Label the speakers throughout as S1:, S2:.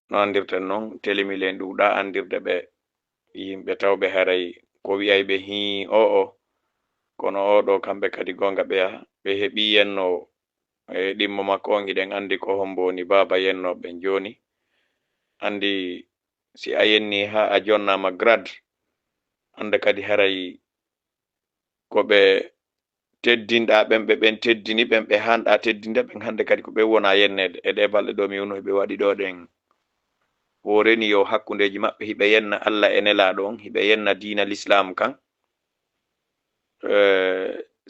S1: no andirten noon telemilen ɗuuɗa andirde ɓe yimɓe tawɓe haray ko wi'ay ɓe o kono oɗo kamɓe kadi gonga ɓe heɓi yenno e ɗimmo makko on hiɗen andi ko hombo woni baba yennoɓe joni andi si a yenni ha a jonnama grade anda kadi haray ko ɓe teddinɗa ɓen teddini ɓe hanɗa teddinde ɓen hande kadi ko ɓe wona yennede e ɗe balɗe ɗo mi woni ɓe waɗi ɗo ɗen woreni yo hakkundeji maɓɓe hiɓe yenna Allah e nelaɗo on hiɓe yenna diina l'islam kan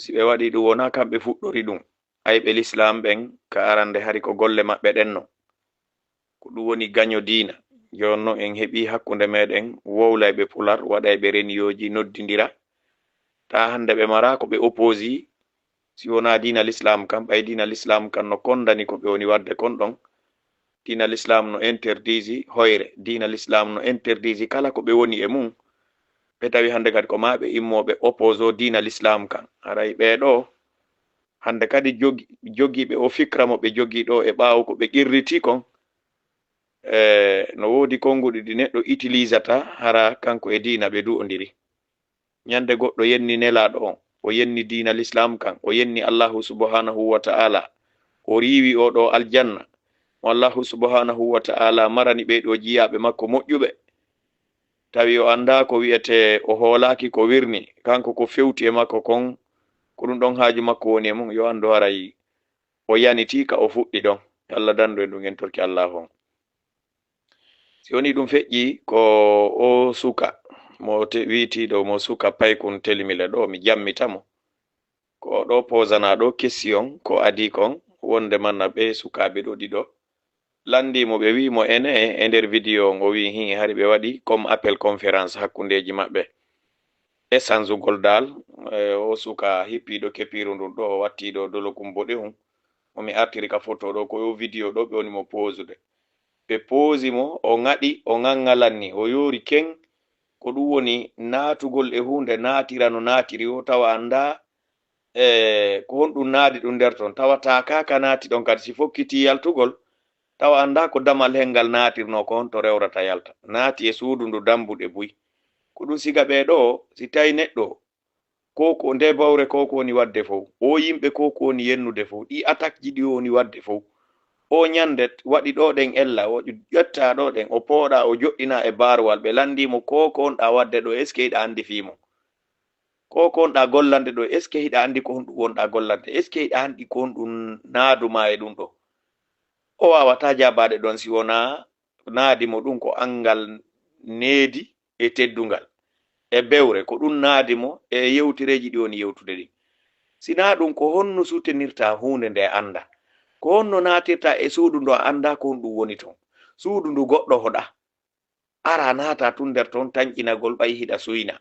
S1: si ɓe waɗi ɗum wona kamɓe fuɗɗori ɗum ayɓe l'islam ɓen ka arande hari ko golle maɓɓe ɗenno ko ɗum woni gaño diina jonno en heɓi hakkunde meɗen wowlayɓe pular waɗayɓe reniyoji noddidira ta hande ɓe mara ko ɓe opposi si wona diina l'islam kam ɓay diina l'islam kam no kondani ko ɓe woni wadde kon ɗon diina l'islam no interdisi hoyre diina l'islam no interdisi kala ko ɓe woni e mum ɓe tawi hande kadi ko maɓe immoɓe opposo diina l'islam kan haray ɓeɗo hande kadi jogiɓe o fikra mo ɓe jogi ɗo e ɓawo ko ɓe qirriti kon no wodi konguɗi ɗi neɗɗo utilisata hara kanko e diina ɓe du'odiri nyande goɗɗo yenni nelaɗo on o yenni diina l'islam kan o yenni Allahu subhanahu wa ta'ala o riwi o ɗo aljanna mo Allahu subhanahu wa ta'ala marani ɓeɗo jiyaɓe makko moƴƴuɓe tawi o anda ko wi'ete o hoolaki ko wirni kanko ko fewti e makko kon ko ɗum ɗon haaju makko woni e mum yo andu haray o yaniti ka o fuɗɗi ɗon Allah dandu e ɗum en torki Allahu on si woni ɗum feƴƴi ko o suka mo wiitiɗo mo suka paykun telimile ɗo mi jammitamo ko ɗo posana ɗo question ko adi kon wonde manna ɓe sukaɓe ɗo ɗiɗo landimo ɓe wimo ene e nder vidéo on o wi hari ɓe waɗi comme appel conférence hakkundeji maɓɓe e sanzugol dal o suka hippiɗo kepiru ndun ɗo o wattiɗo dolokum boɗehum omi artiri ka photo ɗo ko yo vidéo ɗo ɓe woni mo posude ɓe posi mo o ŋaɗi o ŋaŋŋalanni o yori ken ko ɗum woni natugol e hunde natira no natiri o tawa anda ko honɗum naadi ɗum nder ton tawata kaka naati ɗon kadi si fokkiti yaltugol tawa anda ko damal hengal natirno ko honto rewrata yalta naati e suudu ndu dambuɗe buy ko ɗum siga ɓeɗo si tawi neɗɗo ko nde bawre ko woni wadde fof o yimɓe ko woni yennude fof ɗi attaque ji ɗi woni wadde fof o nyande waɗi ɗo ɗen ella o ƴetta ɗo ɗen o pooɗa o joɗɗina e barwal ɓe landimo ko onɗa wadde ɗo est ce que hiɗa andi fimo ko onɗa gollande ɗo est ce que hiɗa andi ko honɗum wonɗa gollande est ce que hiɗa andi ko honɗum naaduma e ɗum ɗo o wawata jabaɗe ɗon si wona naadimo ɗum ko angal needi e teddungal e bewre ko ɗum naadimo e yewtireji ɗi woni yewtude ɗi sina ɗum ko honno sutenirta hunde nde anda ko honno natirta e suudu ndu anda ko honɗum woni ton suudu ndu goɗɗo hoɗa ara naata tun nder ton tanƴinagol ɓay hiɗa suyna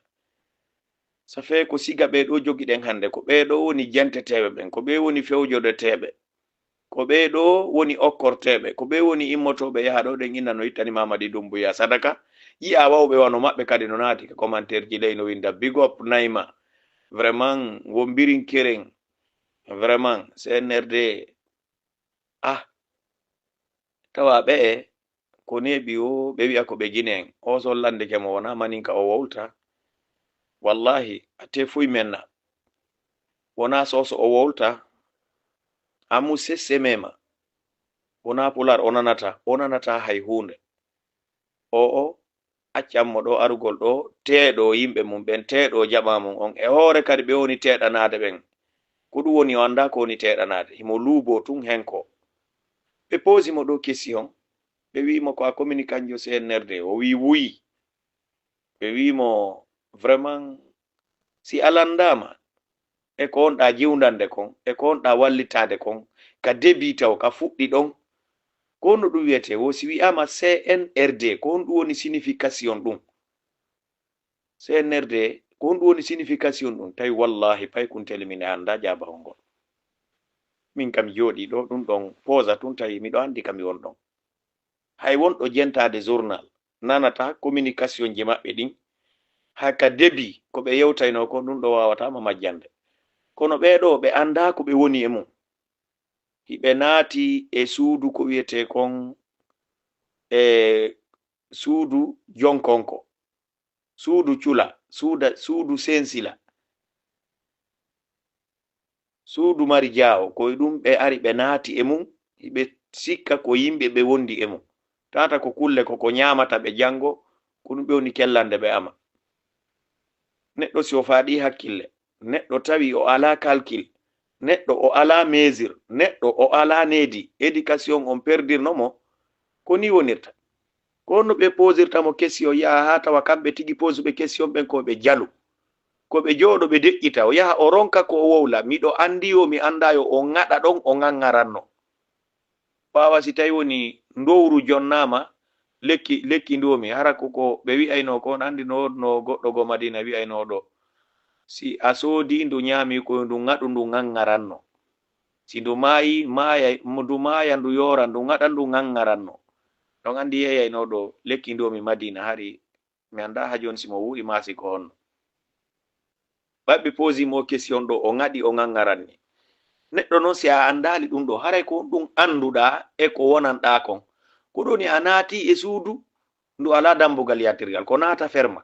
S1: so fe ko siga ɓeɗo jogiɗen hande ko ɓeɗo woni jenteteɓe ɓen ko ɓe woni fewjodeteɓe ko ɓeɗo woni okkorteɓe ko ɓe woni immotoɓe yaha ɗo ɗen inna no ittani Mamadi Dumbuya sadaka yi'a wawɓe wano maɓɓe kadi no naati ka commentaire ji ley no winda big up Naima vraiment wombirin keren vraiment CNRD tawa ɓe ko neɓi o ɓe wi'a ko ɓe Guinéen o sollande kemo wona maninka o wowlta wallahi ate fuy menna wona soso o wowlta amu sesse mema wona pular o nanata hay hunde o accammo ɗo arugol ɗo teeɗo yimɓe mum ɓen teeɗo jaɓa mum on e hoore kadi ɓe woni teeɗanade ɓen ko ɗum woni o anda ko woni teeɗanade himo luubo tun henko ɓe posi mo ɗo question ɓe wimo ko a communi kanjo CNRD o wi wuyi ɓe wimo vraiment si alandama e ko onɗa jiwdande kon e ko onɗa wallitade kon ka début taw ka fuɗɗi ɗon ko honno ɗum wiyete wo si wi'ama CNRD ko honɗum woni signification ɗum CNRD ko honɗum woni signification ɗum tawi wallahi paykun telimine anda jabahol ngol min kam jooɗi ɗo ɗum ɗon posa tun tawi miɗo andi kam mi won ɗon hay wonɗo jentade journal nanata communication ji maɓɓe ɗin haka début ko ɓe yewtayno ko ɗum ɗo wawatama majjande kono ɓeɗo ɓe anda ko ɓe woni e mum hiɓe naati e suudu ko wiyete kon e suudu jonkonko, suudu cula, suudu sensila, suudu mari jawo, koye ɗum ɓe ari ɓe naati e mum, ɓe sikka ko yimɓe ɓe wondi e mum, tata ko kulle koko nyamata ɓe jango, ko ɗum ɓe woni kellande ɓe ama. Neɗɗo si o faaɗi hakkille, neɗɗo tawi o ala calcul, neɗɗo o ala mesure, neɗɗo o ala needi, éducation on perdirnomo, ko ni wonirta. Ko no ɓe posirta mo question, yaha ha tawa kamɓe tigi posuɓe question ɓen ko ɓe jalu, ko ɓe jooɗo ɓe deƴƴita, o yaha o ronka ko o wowla, miɗo andi yo mi andayo, o ŋaɗa ɗon o ŋaŋŋaranno. ɓawa si tawi woni ndowru jonnama lekki ndomi, hara koko ɓe wi'ayno ko on andi no goɗɗo go Madina wi'ayno ɗo, si a soodi ndu nyami ko ndu ŋaɗu ndu ŋaŋŋaranno, si ndu maayi ndu maaya ndu yora, ndu ŋaɗa ndu ŋaŋŋaranno. ɗon andi yeyayno ɗo lekki ndomi Madina, hari mi anda ha joni simo wu'i masi ko honno. Baɓɓe posi mo question ɗo, o ŋaɗi o ŋaŋŋaranni. Neɗɗo noon si a andali ɗum ɗo, haray ko ɗum anduɗa e ko wonanɗa kon, ko ɗoni a naati e suudu ndu ala dambugal yatirgal, ko naata ferma,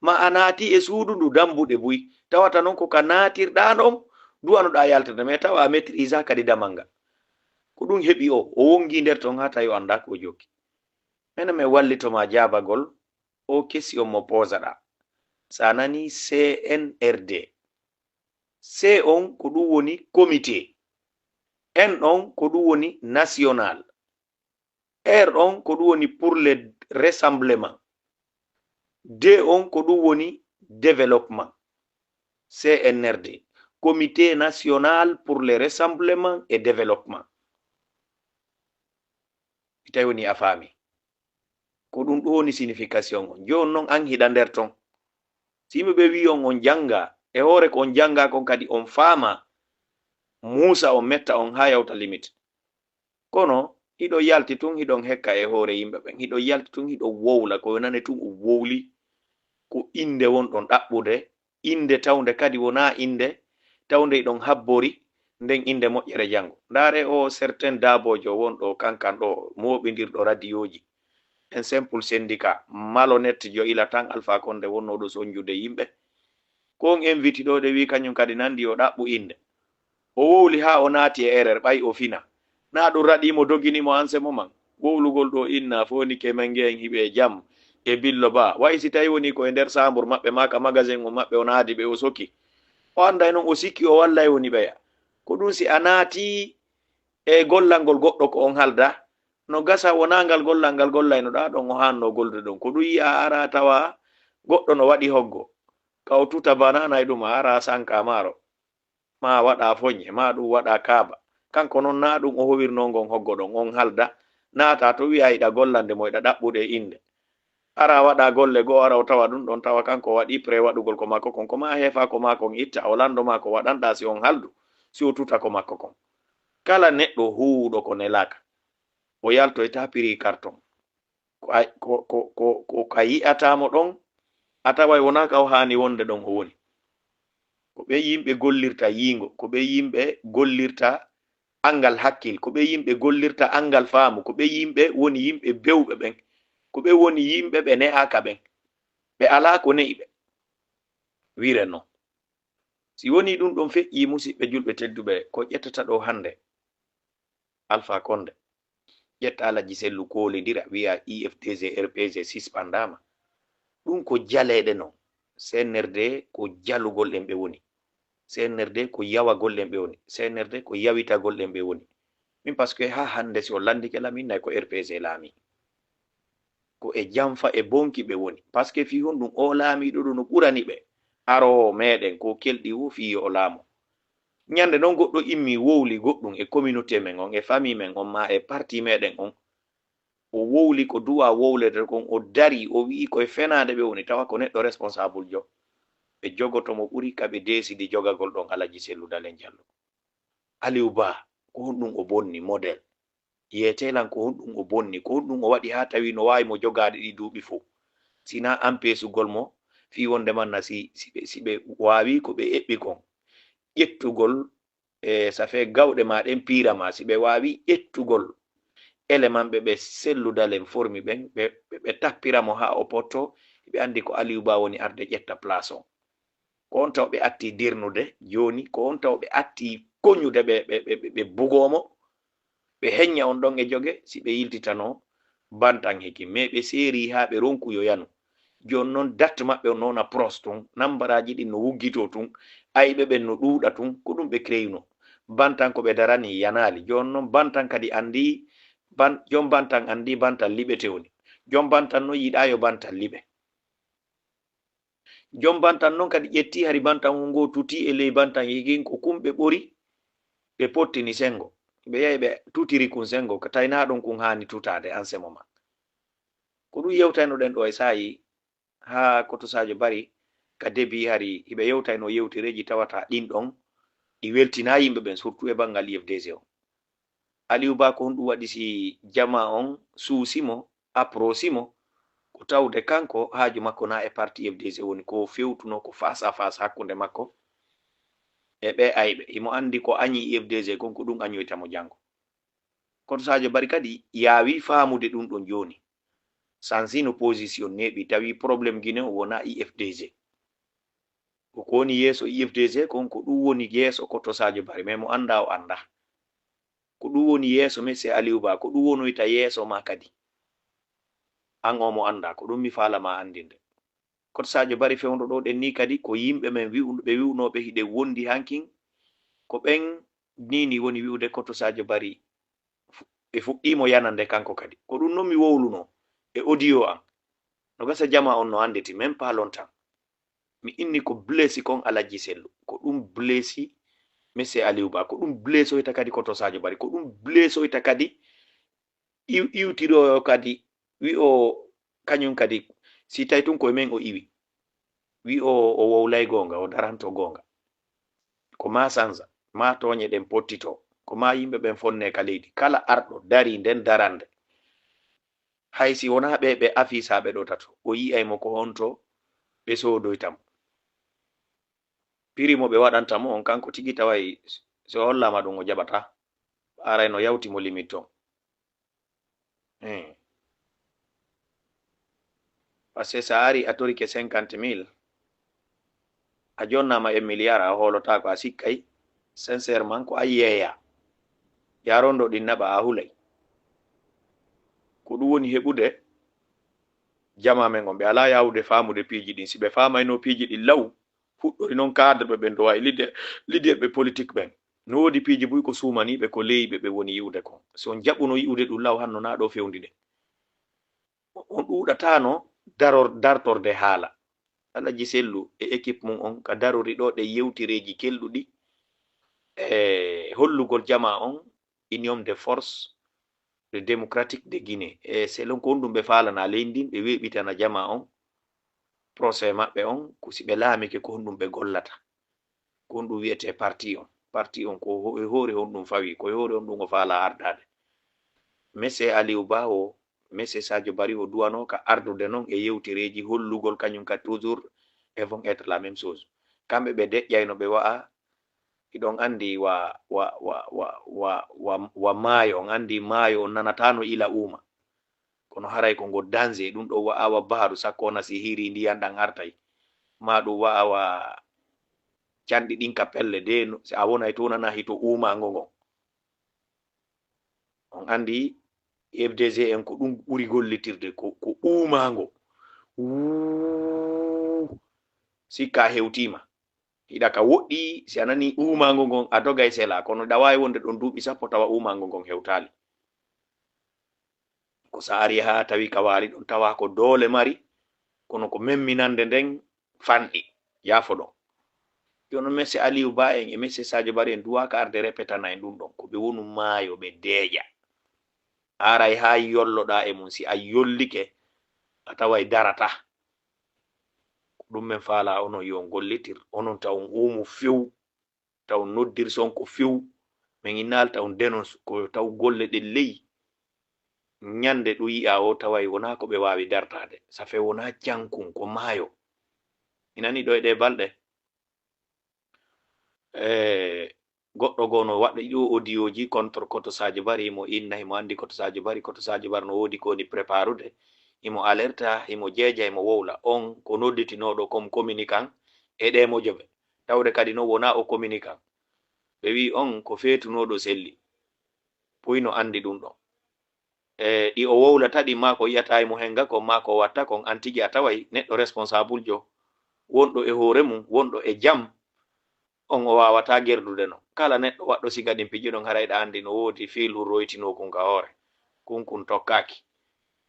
S1: ma a naati e suudu ndu dambuɗe buy, tawata noon ko ka natirɗa ɗon duwanoɗa yaltirde, mais tawa a maîtrise kadi damal ngal, ko ɗum heɓi o wongi nder ton ha tawi o anda ko jokki. Minen min wallitoma jabagol o question mo posaɗa, sa nani CNRD, C on ko ɗum woni comité, N on ko ɗum woni national, R on ko ɗum woni pour le rassemblement, D on ko ɗum woni développement. CNRD, comité national pour le rassemblement et développement. Tawi woni a faami ko ɗum ɗo woni signification on. Joni noon an hiɗa nder ton, si yimɓe ɓe wi on janga e hoore ko on janga kon kadi on faama, musa on metta on ha yawta limite, kono hiɗo yalti tun hiɗon hekka e hoore yimɓe ɓen, hiɗo yalti tun hiɗo wowla, ko nane tun o wowli, ko inde wonɗon ɗaɓɓude, inde tawde kadi wona inde tawde ɗon habbori, nden inde moƴƴere jango. Ndare o certain dabojo wonɗo kankan ɗo moɓidirɗo radioji, en simple syndicat malhonnête jo ila tan Alpha Condé wonnoɗo sonjude yimɓe, ko on invite ɗo de wi kañum kadi nandi o ɗaɓɓu inde, o wowli ha o naati e erreur, ɓay o fina, na ɗum raɗimo doginimo ansemo man, wowlugol ɗo inna foni ke men ngeen hiɓe jam e billo ba, way si tawi woni ko e nder sambur maɓɓe maka magasin o maɓɓe o naadi ɓe o soki, o anday noon o sikki o wallay woni ɓeya, ko ɗum si a naati e gollal ngol goɗɗo ko on halda, no gasa wona ngal gollal ngal gollaynoɗa ɗon o hanno golde ɗon, ko ɗum yi'a ara tawa goɗɗo no waɗi hoggo, ka o tuta banana e ɗum ara sanka maaro, ma waɗa foñe, ma ɗum waɗa kaaba, kanko noon na ɗum o howirno ngon hoggo ɗon, on halda naata to wi'a yiɗa gollande mo yiɗa ɗaɓɓude inde, ara waɗa golle goo, ara o tawa ɗum ɗon, tawa kanko waɗi pré waɗugol ko makko kon, koma hefa ko makon itta, o lando ma ko waɗanɗa si on haldu, si o tuta ko makko kon. Kala neɗɗo huwuɗo ko nelaka, o yalto e tapiri carton, ko ka yi'atamo ɗon, a tawai wona ka o hani wonde ɗon o woni. Ko ɓe yimɓe gollirta yiingo, ko ɓe yimɓe gollirta angal hakkil, ko ɓe yimɓe gollirta angal faamu, ko ɓe yimɓe woni yimɓe bewɓe ɓen, ko ɓe woni yimɓe ɓe ne'aka ɓen, ɓe ala ko ne'i ɓe, wiren non. Si woni ɗum ɗon feƴƴi musidɓe julɓe tedduɓe, ko ƴettata ɗo hande Alpha Condé, ƴetta Alaji Sellu kolidira wi'a IFDG RPG sispandama, ɗum ko jaleɗe non. CNRD ko jalugol ɗen ɓe woni, CNRD ko yawagol ɗen ɓe woni, CNRD ko yawitagol ɗen ɓe woni. Min par ce que ha hande si o landike lamin nayi ko RPG laami, ko e jamfa e bonki ɓe woni, par ce que fi hon ɗum o laamiɗo ɗo no ɓurani ɓe arowo meɗen ko kelɗi wo fi o laamo. Nyande non goɗɗo immi wowli goɗɗum e communauté men on, e famille men on, ma e parti meɗen on, o wowli ko duwa wowlede kon, o dari o wi'i koye fenade ɓe woni, tawa ko neɗɗo responsable jo, ɓe jogoto mo ɓuri kaɓe desidi jogagol ɗon Alaji Sellu Dalen Diallo. Aliou Ba ko honɗum o bonni modèle, yetelan ko honɗum o bonni, ko honɗum o waɗi ha tawi no wawi mo jogaɗe ɗi duuɓi fo, sina ampesugol mo fi wonde manna si ɓe wawi ko ɓe eɓɓi kon ƴettugol ça fait gawɗe ma ɗen pirama, si ɓe wawi ƴettugol élément ɓe selludalen formi ɓen ɓe tappiramo ha o potto ɓe andi ko Aliou Ba woni arde ƴetta place o ko on taw ɓe atti dirnude joni ko on taw ɓe atti koñude ɓe bugomo ɓe heñña on ɗon e joge si ɓe yiltitano bantan heki mais ɓe seeri ha ɓe ronkuyo yanu jon noon date maɓɓe nona pros tun nambaraji ɗin no wuggito tun ayɓe ɓen no ɗuuɗa tun ko ɗum ɓe créuno bantan ko ɓe darani yanali jon noon bantan kadi andi jon bantan andi bantan liɓe tewni jon bantan noon yiɗayo bantan liɓe jon bantan noon kadi ƴetti hari bantan ngo tuti e ley bantan higin ko kumɓe ɓori ɓe pottini sengo ɓe yahi ɓe tutiri kun sengo ko tayna ɗon kun hani tutade en ce moment ko ɗum yewtaynoɗen ɗo e sayi ha koto Sadio Barry ka debi hari hiɓe yewtayno yewtereji tawata ɗin ɗon ɗi weltina yimɓe ɓen surtout e bangal IFDG o Aliou Ba ko honɗum waɗi si jama on suusimo aprosimo ko tawde kanko haaju makko na e parti IFDG woni ko fewtuno ko face à face hakkunde makko e ɓe ayɓe himo andi ko añi IFDG kon ko ɗum añoytamo jango koto Sadio Barry kadi yaawi faamude ɗum ɗon joni sansino position neɓi tawi probléme guine o wona IFDG ko woni yeeso IFDG kon ko ɗum woni yeeso koto Sadio Barry mais mo anda o anda ko ɗum woni yeeso monsieur Aliou Ba ko ɗum wonoyta yeeso ma kadi an o mo anda ko ɗum mi falama andinde koto Sadio Barry fewndo ɗo ɗen ni kadi ko yimɓe men ɓe wiwnoɓe hiɗe wondi hankin ko ɓen nini woni wiwde koto Sadio Barry ɓe fuɗɗimo yanande kanko kadi ko ɗum noon mi wowluno e audio am no gasa jama on no anditi même pas longtemps mi inni ko blessi kon Alaji Sellu ko ɗum blessi monsieur Aliou Ba ko ɗum blesoyta kadi koto Sadio Barry ko ɗum blesoyta kadi iwtiroyo kadi wi o kañum kadi si tawi tun koye men o iwi wi o wowlay gonga o daranto gonga ko ma sansa ma toñe ɗen pottito ko ma yimɓe ɓen fonne ka leydi kala arɗo dari nden darande haysi wona ɓe afisaɓe ɗo tato o yi'aymo ko honto ɓe sodoytamo pirimo ɓe waɗantamo on kanko tigi taway so hollama ɗum o jaɓata arayno yawtimo limite ton par ce que sa ari a torike 50 000 a jonnama e milliard a holotako a sikkay sincèrement ko a yeeya yarondo ɗin naɓa a hulay ko ɗum woni heɓude jama men on ɓe ala yawude famude piiji ɗin si ɓe famayno piiji ɗin law fuɗɗori noon cadre ɓen to wawi liderɓe politique ɓen no wodi piiji buy ko sumaniɓe ko leyɓe ɓe woni yiwde kon so jaɓuno yiwde ɗum law hanno na ɗo fewndide on ɗuɗatano dartorde haala Alaji Sellu e équipe mum on ka darori ɗo ɗe yewtireji kelɗuɗi e hollugol jama on union de force de démocratique de Guinée e selon ko honɗum ɓe falana leydi ɓe weɓitana jama on procès maɓɓe on ko si ɓe laamike ko honɗum ɓe gollata ko honɗum wiyete parti on ko hoore honɗum fawi ko hoore honɗum o faala ardade monsieur Aliou Ba o monsieur Sadio Barry o duwano ka ardude noon e yewtereji hollugol kañum ka toujours et vont être la même chose kamɓe ɓe deƴƴayno ɓe wa'a iɗon andi wa maayo on andi maayo on nanatano ila uma kono haray ko ngo danger ɗum ɗo wa'awa baaru sakko nasi hiri ndiyan ɗan artay ma ɗum wa'awa canɗi ɗin ka pelle de si a wonay to nana hito umango ngon on andi FDG en ko ɗum ɓuri gollitirde ko umango sikka hewtima hiɗa ka woɗɗi si a nani umango ngon a dogay sela kono ɗa wawi wonde ɗon duuɓi sappo tawa umango ngon hewtali ko sa ari ha tawi ka wali ɗon tawa ko doole mari kono ko memminande nden fanɗi yaafo ɗon jono monsieur Aliou Ba en e monsieur Sadio Barry en duwaka arde repetana en ɗum ɗon ko ɓe wonu maayo ɓe deeƴa aray ha yolloɗa e mum si a yollike a taway darata ɗum men faala onon yo gollitir onon taw umu few taw noddir son ko few min innal taw denon ko taw golle ɗe ley ñande ɗum yi'a o taway wona ko ɓe wawi dartade safe wona cankun ko maayo inani ɗo e ɗe balɗe goɗɗo gono waɗa ɗo audio contre koto Sadio Bari imo inna imo andi koto Sadio Bari no wodi ko ni préparude imo alerta imo jeeja imo wowla on ko nodditinoɗo comme communicant e ɗe mojoɓe tawde kadi no wona o communicant ɓe wi on ko feetunoɗo selli puyno andi ɗum ɗon ɗi o wowlata ɗi ma ko yiyata imo henga kon ma ko watta kon an tigi a taway neɗɗo responsable jo wonɗo e hoore mum wonɗo e jam on o wawata gerdude no kala neɗɗo waɗɗo siga ɗin piji ɗon harayɗa andi no wodi fiil roytino kun ka hoore kun tokkaki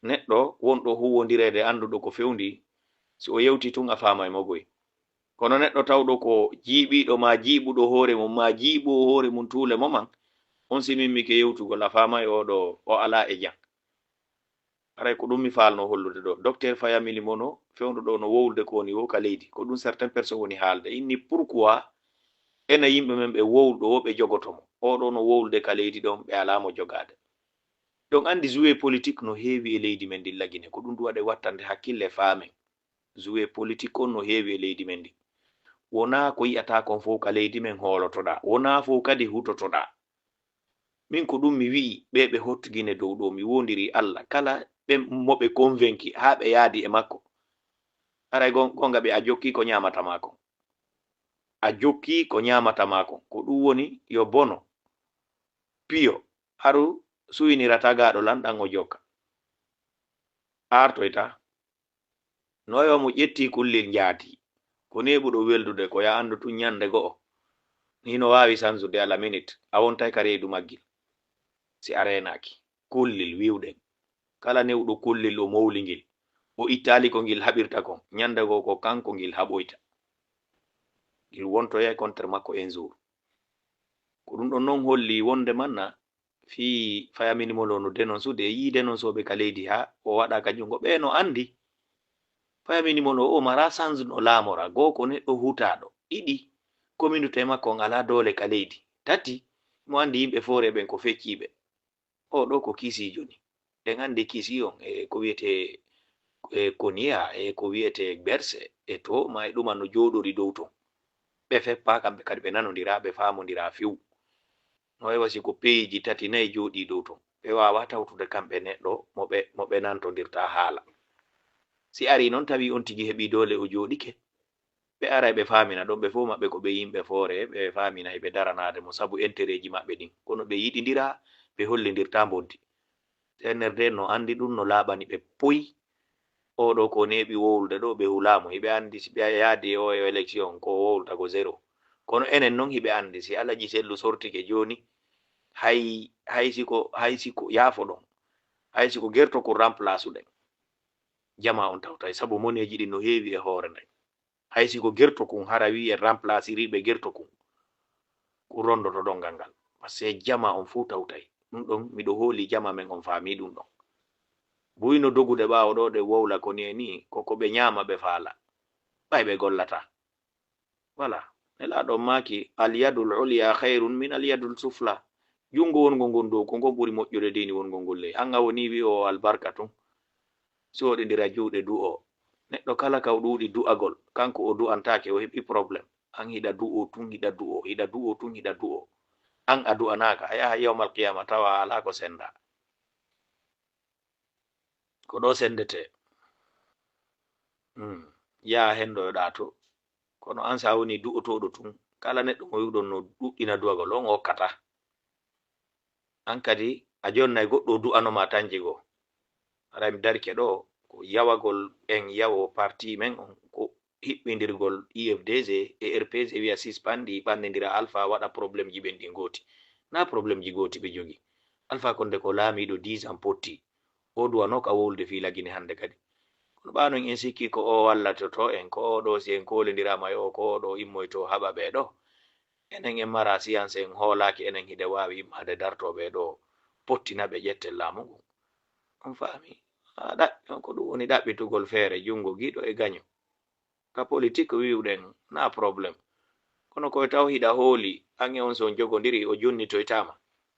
S1: neɗɗo wonɗo huwodirede anduɗo ko fewndi si o yewti tun a fama e mogoy kono neɗɗo tawɗo ko jiiɓiɗo ma jiiɓuɗo hoore mum ma jiiɓo hoore mum tuule moman on si min mike yewtugol a fama e oɗo o ala e jang aray ko ɗum mi falno hollude ɗo docteur Fayamili mono fewnuɗo no wowlde ko woni wo ka leydi ko ɗum certain personne woni haalde inni pourquoi ena yimɓe men ɓe wowlɗo wo ɓe jogotomo oɗo no wowlde ka leydi ɗon ɓe alamo jogade donc andi joué politique no heewi e leydi men ndi lagine ko ɗum waɗe wattande hakkille faamen joué politique on no heewi e leydi men ndi wona ko yiyata kon fof ka leydi men hoolotoɗa wona fof kadi hutotoɗa min ko ɗum mi wi'i ɓe ɓe hottugine dow ɗo mi wondiri Allah kala ɓe moɓe convaincu ha ɓe yaadi e makko aray gonga ɓe a jokki ko ñamata mako a jokki ko ñamata mako ko ɗum woni yo bono piyo haru suwinirata gaɗo lan ɗan o jokka artoyta noyo mo ƴetti kullil jaati ko neɓuɗo weldude ko ya andu tun ñande go'o hino wawi sansude ala minute a wontay ka reedu maggil si a renaki kullil wiwɗen kala newɗo kullil o mowligil o ittali ko ngil haɓirta kon ñande go ko kanko ngil haɓoyta ngil wontoya contre makko en jour ko ɗum ɗon non holli wonde manna fi Fayamini molo no denon sude yiide non soɓe ka leydi ha o waɗa ka jungo ɓe no andi Fayamini molo o mara sans no laamora goo ko neɗɗo hutaɗo ɗiɗi communauté makko on ala dole ka leydi tati mo andi yimɓe foore ɓen ko fecciɓe o ɗo ko kisijo ni en andi kisi on e ko wiyete konia e ko wiyete berse e to ma e ɗuma no joɗori dow ton ɓe feppa kamɓe kadi ɓe nanodira ɓe famodira few no way wasi ko peyiji tati nayi joɗi dow ton ɓe wawa tawtude kamɓe neɗɗo moɓe nantodirta haala si ari noon tawi on tigi heɓi dole o joɗike ɓe ara ɓe famina ɗon ɓe fof maɓɓe ko ɓe yimɓe foore ɓe famina eɓe daranade mo saabu intérêt ji maɓɓe ɗin kono ɓe yiɗidira ɓe hollidirta bonti CNRD no andi ɗum no laaɓani ɓe poyi oɗo ko neɓi wowlde ɗo ɓe hulamo hiɓe andi si ɓe yaadi o e élection ko wowlta ko zéro kono enen noon hiɓe andi si alaji sellu sortike joni hay siko yaafo ɗon hay siko gerto ko remplace uɗen jama on tawtay saabu moneji ɗi no heewi e hoore nden hay siko gerto kun hara wi en remplace iriɓe gerto kun ko rondoto ɗon ngal ngal par ce que jama on fuu tawtay ɗum ɗon miɗo hooli jama men on faami ɗum ɗon buyno dogude ɓaawo ɗo ɗe wowla ko ni ni koko ɓe ñaama ɓe faala ɓay ɓe gollata voilà nelaɗon maaki alyadul ulya khairun min alyadul sufla jungo wongo ngon dow ko ngon ɓuri moƴƴude dini wongo ngol ley anga woni wi o albarka tun soɗidira juuɗe du'o neɗɗo kala ka o ɗuuɗi du'agol kanko o du'antake o heɓi probléme an hiɗa du'o tun hiɗa du'o hiɗa du'o tun hiɗa du'o an a du'anaka a yaha yawmal qiyama tawa ala ko senda ko ɗo sendete yaha hendoyoɗa to kono an sa woni du'otoɗo tun kala neɗɗo mo wiɗon no ɗuɗɗina du'agol on hokkata an kadi a jonnay goɗɗo du'anoma tan jigo aɗa mi darke ɗo ko yawagol en yawo parti men on ko hiɓɓidirgol IFDG e RPG wiya sispandi ɓannidira alpha waɗa probléme ji ɓen ɗi goti na probléme ji goti ɓe jogi alpha konde ko laamiɗo 10 ans potti o duwano ka wowlde fi lagine hande kadi kono ɓanon en sikki ko o wallatoto en ko oɗo si en kolindirama yo ko oɗo immoyto haɓa ɓe ɗo enen en mara science en hoolaki enen hiɗe wawi immade dartoɓe ɗo pottina ɓe ƴettel laamu ngu on faami ɗaɓɓi ko ɗum woni ɗaɓɓitugol feere jungo giɗo e gaño ka politique wiwɗen na probléme kono koye taw hiɗa hooli an e on son jogodiri o jonnitoytama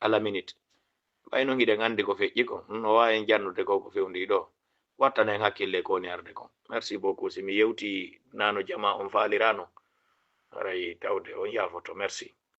S1: ala minute ɓayno hiɗen andi ko feƴƴi kon no wawi jannude ko ko fewndi ɗo wattanen hakkille ko woni arde kon merci beaucoup si mi yewti nano jama on faalirano haray tawde on yaafoto merci